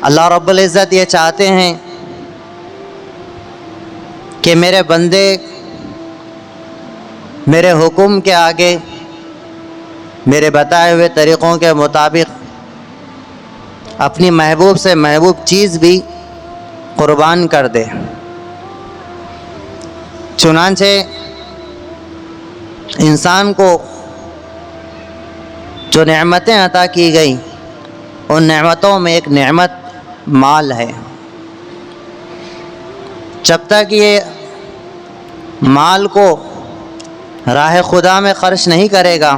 اللہ رب العزت یہ چاہتے ہیں کہ میرے بندے میرے حکم کے آگے میرے بتائے ہوئے طریقوں کے مطابق اپنی محبوب سے محبوب چیز بھی قربان کر دے۔ چنانچہ انسان کو جو نعمتیں عطا کی گئیں ان نعمتوں میں ایک نعمت مال ہے۔ جب تک یہ مال کو راہ خدا میں خرچ نہیں کرے گا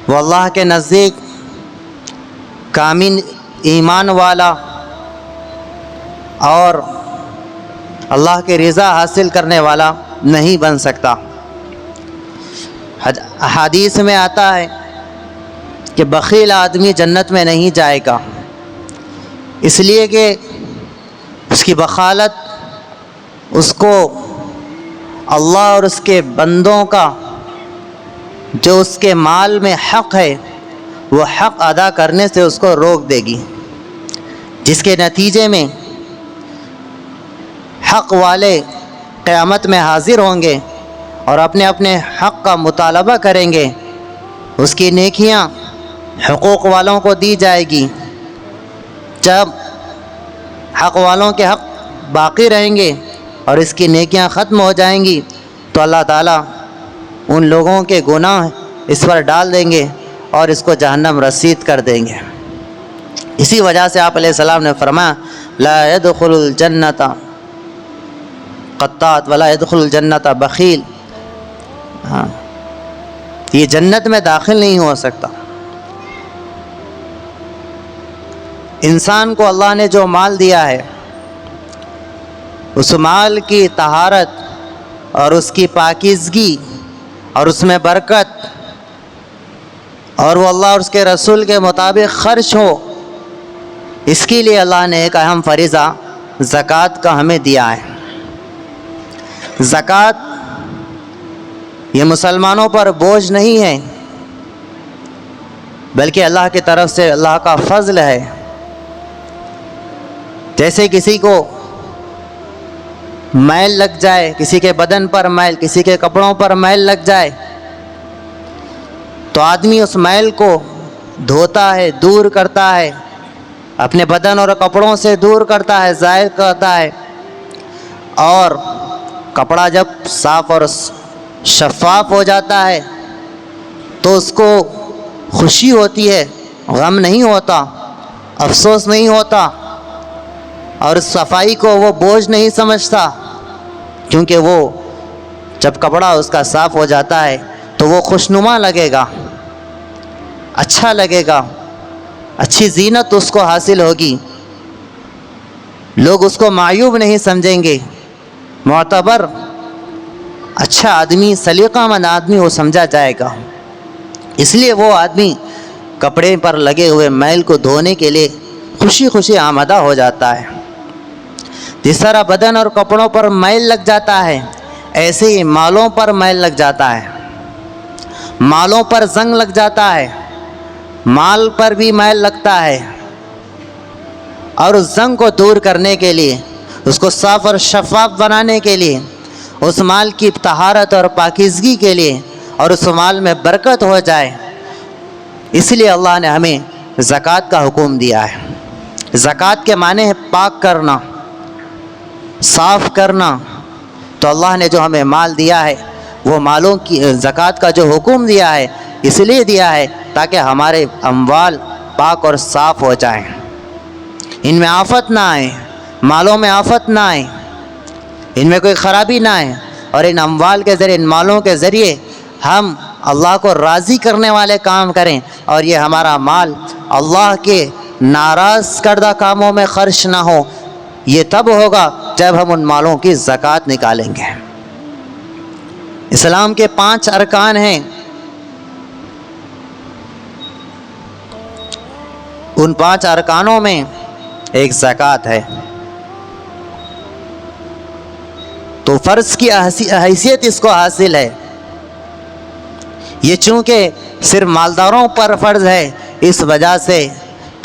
وہ اللہ کے نزدیک کامل ایمان والا اور اللہ کی رضا حاصل کرنے والا نہیں بن سکتا۔ حدیث میں آتا ہے کہ بخیل آدمی جنت میں نہیں جائے گا، اس لیے کہ اس کی بخالت اس کو اللہ اور اس کے بندوں کا جو اس کے مال میں حق ہے وہ حق ادا کرنے سے اس کو روک دے گی، جس کے نتیجے میں حق والے قیامت میں حاضر ہوں گے اور اپنے اپنے حق کا مطالبہ کریں گے۔ اس کی نیکیاں حقوق والوں کو دی جائے گی۔ جب حق والوں کے حق باقی رہیں گے اور اس کی نیکیاں ختم ہو جائیں گی تو اللہ تعالیٰ ان لوگوں کے گناہ اس پر ڈال دیں گے اور اس کو جہنم رسید کر دیں گے۔ اسی وجہ سے آپ علیہ السلام نے فرمایا لا يدخل الجنت قطات ولا يدخل الجنت بخیل، یہ جنت میں داخل نہیں ہو سکتا۔ انسان کو اللہ نے جو مال دیا ہے اس مال کی طہارت اور اس کی پاکیزگی اور اس میں برکت اور وہ اللہ اور اس کے رسول کے مطابق خرچ ہو، اس کے لیے اللہ نے ایک اہم فریضہ زکوٰۃ کا ہمیں دیا ہے۔ زکوٰۃ یہ مسلمانوں پر بوجھ نہیں ہے بلکہ اللہ کی طرف سے اللہ کا فضل ہے۔ جیسے کسی کو میل لگ جائے، کسی کے بدن پر میل، کسی کے کپڑوں پر میل لگ جائے تو آدمی اس میل کو دھوتا ہے، دور کرتا ہے، اپنے بدن اور کپڑوں سے دور کرتا ہے، ظاہر کرتا ہے، اور کپڑا جب صاف اور شفاف ہو جاتا ہے تو اس کو خوشی ہوتی ہے، غم نہیں ہوتا، افسوس نہیں ہوتا، اور اس صفائی کو وہ بوجھ نہیں سمجھتا، کیونکہ وہ جب کپڑا اس کا صاف ہو جاتا ہے تو وہ خوشنما لگے گا، اچھا لگے گا، اچھی زینت اس کو حاصل ہوگی، لوگ اس کو معیوب نہیں سمجھیں گے، معتبر اچھا آدمی، سلیقہ مند آدمی وہ سمجھا جائے گا۔ اس لیے وہ آدمی کپڑے پر لگے ہوئے میل کو دھونے کے لیے خوشی خوشی آمادہ ہو جاتا ہے۔ جس طرح بدن اور کپڑوں پر میل لگ جاتا ہے ایسے ہی مالوں پر میل لگ جاتا ہے، مالوں پر زنگ لگ جاتا ہے، مال پر بھی میل لگتا ہے، اور اس زنگ کو دور کرنے کے لیے، اس کو صاف اور شفاف بنانے کے لیے، اس مال کی طہارت اور پاکیزگی کے لیے اور اس مال میں برکت ہو جائے، اس لیے اللہ نے ہمیں زکوٰۃ کا حکم دیا ہے۔ زکوٰۃ کے معنی ہے پاک کرنا، صاف کرنا۔ تو اللہ نے جو ہمیں مال دیا ہے وہ مالوں کی زکوٰۃ کا جو حکم دیا ہے اس لیے دیا ہے تاکہ ہمارے اموال پاک اور صاف ہو جائیں، ان میں آفت نہ آئے، مالوں میں آفت نہ آئے، ان میں کوئی خرابی نہ آئے، اور ان اموال کے ذریعے، ان مالوں کے ذریعے ہم اللہ کو راضی کرنے والے کام کریں، اور یہ ہمارا مال اللہ کے ناراض کردہ کاموں میں خرچ نہ ہو۔ یہ تب ہوگا جب ہم ان مالوں کی زکوٰۃ نکالیں گے۔ اسلام کے 5 ارکان ہیں، ان 5 ارکانوں میں ایک زکوٰۃ ہے۔ تو فرض کی حیثیت اس کو حاصل ہے۔ یہ چونکہ صرف مالداروں پر فرض ہے، اس وجہ سے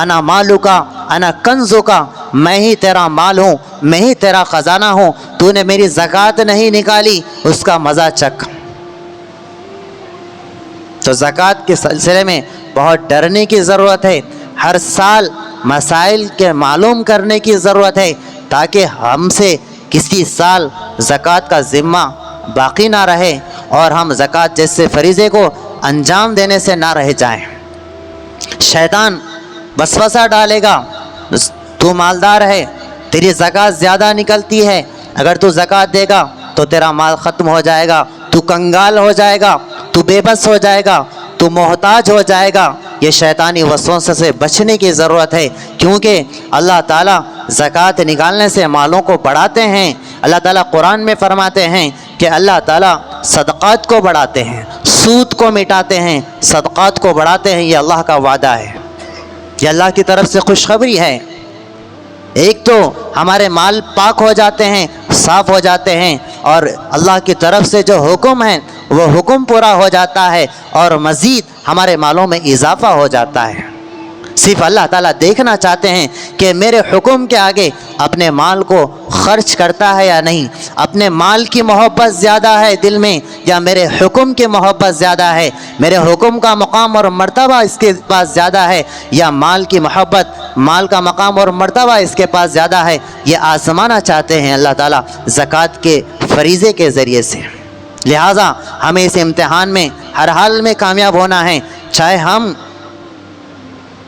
انا مالو کا انا کنزو کا، میں ہی تیرا مال ہوں، میں ہی تیرا خزانہ ہوں، تو نے میری زکوٰۃ نہیں نکالی، اس کا مزہ چکھ۔ تو زکوٰۃ کے سلسلے میں بہت ڈرنے کی ضرورت ہے، ہر سال مسائل کے معلوم کرنے کی ضرورت ہے، تاکہ ہم سے کسی سال زکوٰۃ کا ذمہ باقی نہ رہے اور ہم زکوٰۃ جیسے فریضے کو انجام دینے سے نہ رہ جائیں۔ شیطان وسوسہ ڈالے گا، تو مالدار ہے، تیری زکوٰۃ زیادہ نکلتی ہے، اگر تو زکوٰۃ دے گا تو تیرا مال ختم ہو جائے گا، تو کنگال ہو جائے گا، تو بے بس ہو جائے گا، تو محتاج ہو جائے گا۔ یہ شیطانی وسوسے سے بچنے کی ضرورت ہے، کیونکہ اللہ تعالیٰ زکوٰۃ نکالنے سے مالوں کو بڑھاتے ہیں۔ اللہ تعالیٰ قرآن میں فرماتے ہیں کہ اللہ تعالیٰ صدقات کو بڑھاتے ہیں، سود کو مٹاتے ہیں، صدقات کو بڑھاتے ہیں، یہ اللہ کا وعدہ ہے، یہ اللہ کی طرف سے خوشخبری ہے۔ ایک تو ہمارے مال پاک ہو جاتے ہیں، صاف ہو جاتے ہیں، اور اللہ کی طرف سے جو حکم ہے وہ حکم پورا ہو جاتا ہے، اور مزید ہمارے مالوں میں اضافہ ہو جاتا ہے۔ صرف اللہ تعالیٰ دیکھنا چاہتے ہیں کہ میرے حکم کے آگے اپنے مال کو خرچ کرتا ہے یا نہیں، اپنے مال کی محبت زیادہ ہے دل میں یا میرے حکم کی محبت زیادہ ہے، میرے حکم کا مقام اور مرتبہ اس کے پاس زیادہ ہے یا مال کی محبت، مال کا مقام اور مرتبہ اس کے پاس زیادہ ہے، یہ آزمانا چاہتے ہیں اللہ تعالیٰ زکوٰۃ کے فریضے کے ذریعے سے۔ لہٰذا ہمیں اس امتحان میں ہر حال میں کامیاب ہونا ہے، چاہے ہم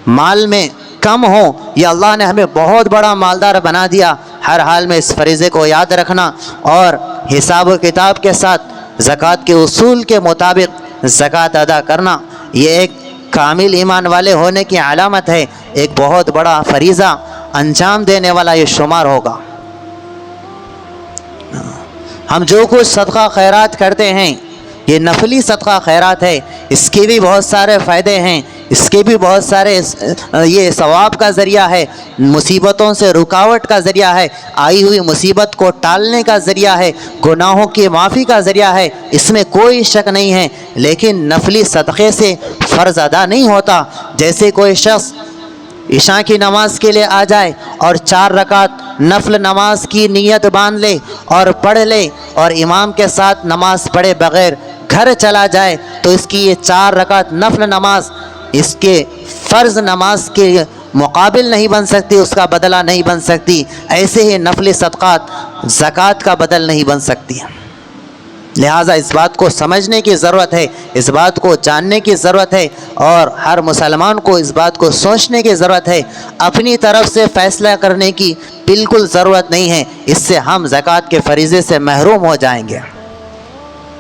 مال میں کم ہوں یا اللہ نے ہمیں بہت بڑا مالدار بنا دیا، ہر حال میں اس فریضے کو یاد رکھنا اور حساب و کتاب کے ساتھ زکوٰۃ کے اصول کے مطابق زکوٰۃ ادا کرنا، یہ ایک کامل ایمان والے ہونے کی علامت ہے، ایک بہت بڑا فریضہ انجام دینے والا یہ شمار ہوگا۔ ہم جو کچھ صدقہ خیرات کرتے ہیں یہ نفلی صدقہ خیرات ہے، اس کے بھی بہت سارے فائدے ہیں، اس کے بھی بہت سارے یہ ثواب کا ذریعہ ہے، مصیبتوں سے رکاوٹ کا ذریعہ ہے، آئی ہوئی مصیبت کو ٹالنے کا ذریعہ ہے، گناہوں کی معافی کا ذریعہ ہے، اس میں کوئی شک نہیں ہے۔ لیکن نفلی صدقے سے فرض ادا نہیں ہوتا۔ جیسے کوئی شخص عشاء کی نماز کے لیے آ جائے اور 4 رکعت نفل نماز کی نیت باندھ لے اور پڑھ لے اور امام کے ساتھ نماز پڑھے بغیر گھر چلا جائے، تو اس کی یہ 4 رکعت نفل نماز اس کے فرض نماز کے مقابل نہیں بن سکتی، اس کا بدلہ نہیں بن سکتی۔ ایسے ہی نفلی صدقات زکوٰۃ کا بدل نہیں بن سکتی۔ لہٰذا اس بات کو سمجھنے کی ضرورت ہے، اس بات کو جاننے کی ضرورت ہے، اور ہر مسلمان کو اس بات کو سوچنے کی ضرورت ہے۔ اپنی طرف سے فیصلہ کرنے کی بالکل ضرورت نہیں ہے، اس سے ہم زکوٰۃ کے فریضے سے محروم ہو جائیں گے۔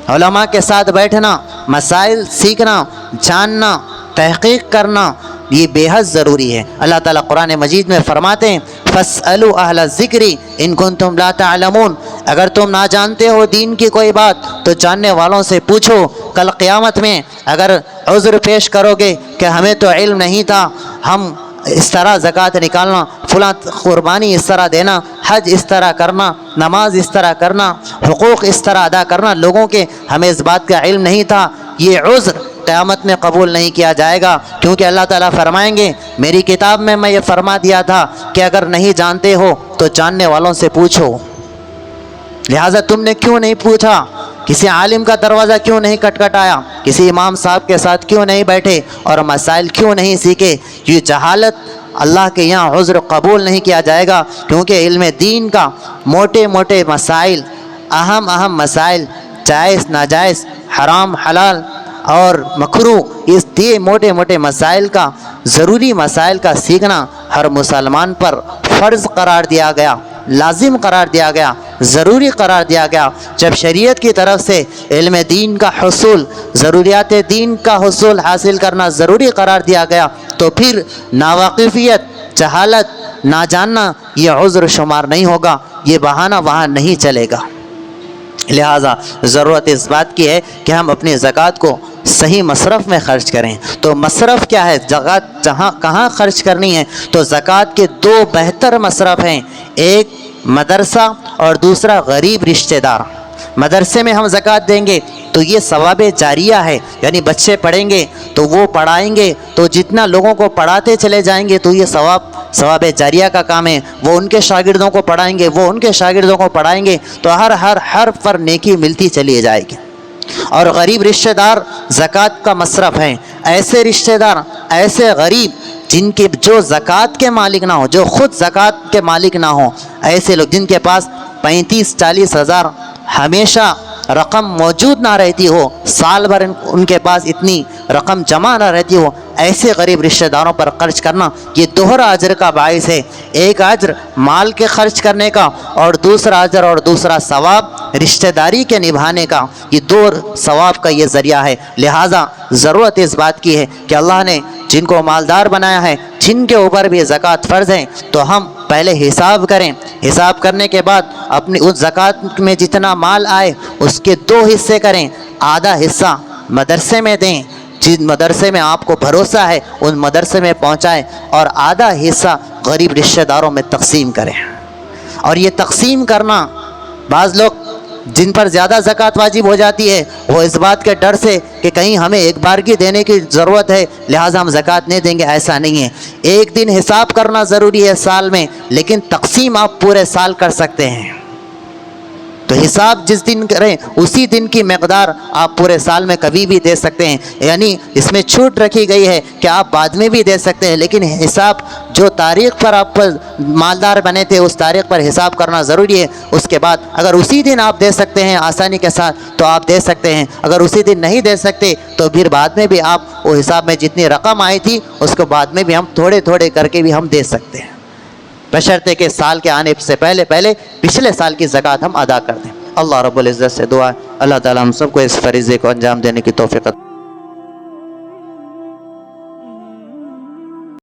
علماء کے ساتھ بیٹھنا، مسائل سیکھنا، جاننا، تحقیق کرنا، یہ بے حد ضروری ہے۔ اللہ تعالیٰ قرآن مجید میں فرماتے ہیں فَاسْأَلُوا أَهْلَ الذِّكْرِ إِن كُنتُمْ لَا تَعْلَمُونَ، اگر تم نہ جانتے ہو دین کی کوئی بات تو جاننے والوں سے پوچھو۔ کل قیامت میں اگر عذر پیش کرو گے کہ ہمیں تو علم نہیں تھا، ہم اس طرح زکوٰۃ نکالنا، فلاں قربانی اس طرح دینا، حج اس طرح کرنا، نماز اس طرح کرنا، حقوق اس طرح ادا کرنا لوگوں کے، ہمیں اس بات کا علم نہیں تھا، یہ عذر قیامت میں قبول نہیں کیا جائے گا، کیونکہ اللہ تعالیٰ فرمائیں گے میری کتاب میں یہ فرما دیا تھا کہ اگر نہیں جانتے ہو تو جاننے والوں سے پوچھو۔ لہٰذا تم نے کیوں نہیں پوچھا؟ کسی عالم کا دروازہ کیوں نہیں کھٹکھٹایا؟ کسی امام صاحب کے ساتھ کیوں نہیں بیٹھے اور مسائل کیوں نہیں سیکھے؟ یہ جہالت اللہ کے یہاں عذر قبول نہیں کیا جائے گا، کیونکہ علم دین کا موٹے موٹے مسائل، اہم مسائل، جائز ناجائز، حرام حلال اور مکروہ، اس دیے موٹے موٹے مسائل کا، ضروری مسائل کا سیکھنا ہر مسلمان پر فرض قرار دیا گیا، لازم قرار دیا گیا، ضروری قرار دیا گیا۔ جب شریعت کی طرف سے علم دین کا حصول، ضروریات دین کا حصول حاصل کرنا ضروری قرار دیا گیا، تو پھر ناواقفیت، جہالت، نہ جاننا یہ عذر شمار نہیں ہوگا، یہ بہانہ وہاں نہیں چلے گا۔ لہٰذا ضرورت اس بات کی ہے کہ ہم اپنی زکوٰۃ کو صحیح مصرف میں خرچ کریں۔ تو مصرف کیا ہے؟ زکوٰۃ کہاں خرچ کرنی ہے؟ تو زکوٰۃ کے 2 بہتر مصرف ہیں، ایک مدرسہ اور دوسرا غریب رشتہ دار۔ مدرسے میں ہم زکوٰۃ دیں گے تو یہ ثواب جاریہ ہے، یعنی بچے پڑھیں گے تو وہ پڑھائیں گے، تو جتنا لوگوں کو پڑھاتے چلے جائیں گے تو یہ ثواب جاریہ کا کام ہے۔ وہ ان کے شاگردوں کو پڑھائیں گے، وہ ان کے شاگردوں کو پڑھائیں گے، تو ہر حرف پر نیکی ملتی چلی جائے گی۔ اور غریب رشتہ دار زکوٰۃ کا مصرف ہیں، ایسے رشتہ دار، ایسے غریب جن کے جو زکوٰۃ کے مالک نہ ہو، جو خود زکوٰۃ کے مالک نہ ہوں، ایسے لوگ جن کے پاس 35-40 ہزار ہمیشہ رقم موجود نہ رہتی ہو، سال بھر ان کے پاس اتنی رقم جمع نہ رہتی ہو، ایسے غریب رشتہ داروں پر خرچ کرنا یہ دوہرا اجر کا باعث ہے۔ ایک اجر مال کے خرچ کرنے کا، اور دوسرا اجر اور دوسرا ثواب رشتہ داری کے نبھانے کا، یہ دو ثواب کا یہ ذریعہ ہے۔ لہٰذا ضرورت اس بات کی ہے کہ اللہ نے جن کو مالدار بنایا ہے، جن کے اوپر بھی زکوٰۃ فرض ہے، تو ہم پہلے حساب کریں، حساب کرنے کے بعد اپنی اس زکوٰۃ میں جتنا مال آئے اس کے 2 حصے کریں، آدھا حصہ مدرسے میں دیں، جس مدرسے میں آپ کو بھروسہ ہے ان مدرسے میں پہنچائیں، اور آدھا حصہ غریب رشتہ داروں میں تقسیم کریں۔ اور یہ تقسیم کرنا، بعض لوگ جن پر زیادہ زکوٰۃ واجب ہو جاتی ہے وہ اس بات کے ڈر سے کہ کہیں ہمیں ایک بارگی دینے کی ضرورت ہے لہٰذا ہم زکوٰۃ نہیں دیں گے، ایسا نہیں ہے۔ ایک دن حساب کرنا ضروری ہے سال میں، لیکن تقسیم آپ پورے سال کر سکتے ہیں۔ تو حساب جس دن کریں اسی دن کی مقدار آپ پورے سال میں کبھی بھی دے سکتے ہیں، یعنی اس میں چھوٹ رکھی گئی ہے کہ آپ بعد میں بھی دے سکتے ہیں، لیکن حساب جو تاریخ پر آپ مالدار بنے تھے اس تاریخ پر حساب کرنا ضروری ہے۔ اس کے بعد اگر اسی دن آپ دے سکتے ہیں آسانی کے ساتھ تو آپ دے سکتے ہیں، اگر اسی دن نہیں دے سکتے تو پھر بعد میں بھی آپ وہ حساب میں جتنی رقم آئی تھی اس کو بعد میں بھی ہم تھوڑے تھوڑے کر کے بھی ہم دے سکتے ہیں، بشرطے کہ سال کے آنے سے پہلے پچھلے سال کی زکوٰۃ ہم ادا کر دیں۔ اللہ رب العزت سے دعا ہے اللہ تعالیٰ ہم سب کو اس فریضے کو انجام دینے کی توفیق عطا